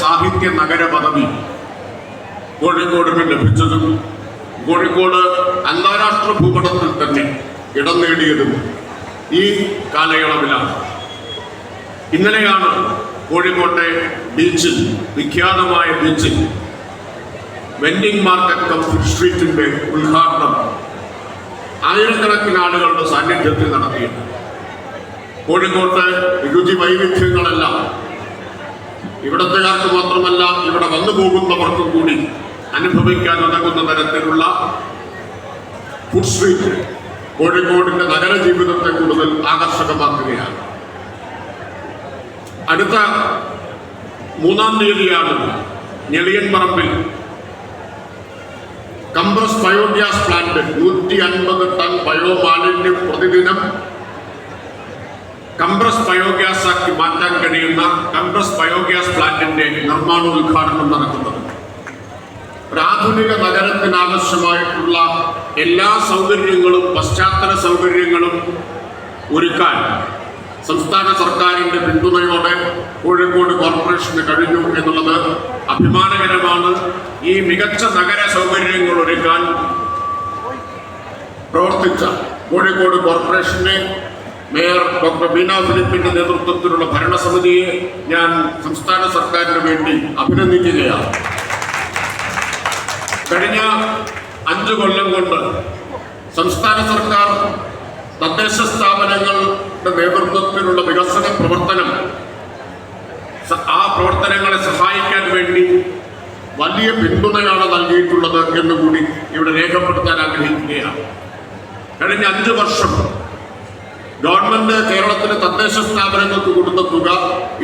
സാഹിത്യ നഗര പദവി കോഴിക്കോടിന് ലഭിച്ചതും കോഴിക്കോട് അന്താരാഷ്ട്ര ഭൂപടത്തിൽ തന്നെ ഇടം നേടിയതും ഈ കാലയളവിലാണ്. ഇന്നലെയാണ് കോഴിക്കോട്ടെ ബീച്ചിൽ, വിഖ്യാതമായ ബീച്ചിൽ വെൻഡിങ് മാർക്കറ്റ് കം ഫുഡ് സ്ട്രീറ്റിന്റെ ഉദ്ഘാടനം ആയിരക്കണക്കിന് ആളുകളുടെ സാന്നിധ്യത്തിൽ നടത്തിയത്. കോഴിക്കോട്ടെ രുചി വൈവിധ്യങ്ങളെല്ലാം ഇവിടത്തുകാർക്ക് മാത്രമല്ല, ഇവിടെ വന്നു പോകുന്നവർക്കും കൂടി അനുഭവിക്കാൻ ഉതകുന്ന തരത്തിലുള്ള ഫുഡ് സ്ട്രീറ്റ് കോഴിക്കോടിന്റെ നഗര ജീവിതത്തെ കൂടുതൽ ആകർഷകമാക്കുകയാണ്. അടുത്ത 3-ാം തീയതിയാണ് ഞെളിയൻപറമ്പിൽ കംപ്രസ് ബയോഗ്യാസ് പ്ലാന്റ് 150 ടൺ ബയോമാലിന്യം പ്രതിദിനം കംപ്രസ് ബയോഗ്യാസ് ആക്കി മാറ്റാൻ കഴിയുന്ന കംപ്രസ് ബയോഗ്യാസ് പ്ലാന്റിന്റെ നിർമ്മാണോദ്ഘാടനം നടക്കുന്നത്. ഒരു ആധുനിക നഗരത്തിനാവശ്യമായിട്ടുള്ള എല്ലാ സൗകര്യങ്ങളും പശ്ചാത്തല സൗകര്യങ്ങളും ഒരുക്കാൻ സംസ്ഥാന സർക്കാരിന്റെ പിന്തുണയോടെ കോഴിക്കോട് കോർപ്പറേഷന് കഴിഞ്ഞു എന്നുള്ളത് അഭിമാനകരമാണ്. ഈ മികച്ച നഗര സൗകര്യങ്ങൾ ഒരുക്കാൻ പ്രവർത്തിച്ച കോഴിക്കോട് കോർപ്പറേഷനെ മേയർ ഡോക്ടർ ബീന ഫിലിപ്പിന്റെ നേതൃത്വത്തിലുള്ള ഭരണസമിതിയെ ഞാൻ സംസ്ഥാന സർക്കാരിന് വേണ്ടി അഭിനന്ദിക്കുകയാണ്. കഴിഞ്ഞ 5 കൊല്ലം കൊണ്ട് സംസ്ഥാന സർക്കാർ തദ്ദേശ സ്ഥാപനങ്ങളുടെ നേതൃത്വത്തിലുള്ള വികസന പ്രവർത്തനം, ആ പ്രവർത്തനങ്ങളെ സഹായിക്കാൻ വേണ്ടി വലിയ പിന്തുണയാണ് നൽകിയിട്ടുള്ളത് എന്നുകൂടി ഇവിടെ രേഖപ്പെടുത്താൻ ആഗ്രഹിക്കുകയാണ്. കഴിഞ്ഞ 5 വർഷം ഗവൺമെന്റ് കേരളത്തിലെ തദ്ദേശ സ്ഥാപനങ്ങൾക്ക് കൊടുത്ത തുക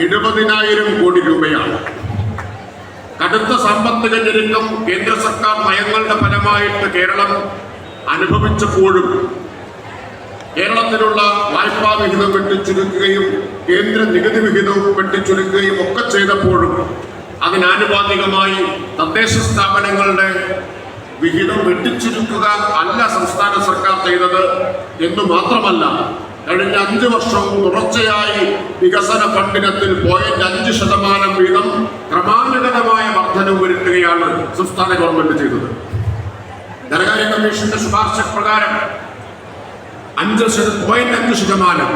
70,000 കോടി രൂപയാണ്. കടുത്ത സാമ്പത്തിക ഞെരുക്കം കേന്ദ്ര സർക്കാർ നയങ്ങളുടെ ഫലമായിട്ട് കേരളം അനുഭവിച്ചപ്പോഴും കേരളത്തിലുള്ള വായ്പാ വിഹിതം വെട്ടിച്ചുരുക്കുകയും കേന്ദ്ര നികുതി വിഹിതവും വെട്ടിച്ചുരുക്കുകയും ഒക്കെ ചെയ്തപ്പോഴും അതിനാനുപാതികമായി തദ്ദേശ സ്ഥാപനങ്ങളുടെ വിഹിതം വെട്ടിച്ചുരുക്കുക അല്ല സംസ്ഥാന സർക്കാർ ചെയ്തത് എന്ന് മാത്രമല്ല, കഴിഞ്ഞ 5 വർഷവും തുടർച്ചയായി വികസന ഫണ്ടിനത്തിൽ 0.5% വീതം ക്രമാനുഗതമായ വർധനവ് വരുത്തുകയാണ് സംസ്ഥാന ഗവൺമെന്റ് ചെയ്തത്. ധനകാര്യ കമ്മീഷന്റെ ശുപാർശ പ്രകാരം 0.5%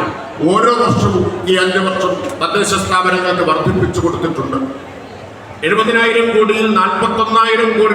ഓരോ വർഷവും ഈ 5 വർഷം തദ്ദേശ സ്ഥാപനങ്ങൾക്ക് വർദ്ധിപ്പിച്ചു കൊടുത്തിട്ടുണ്ട്. 70,000 കോടിയിൽ 41,000 കോടി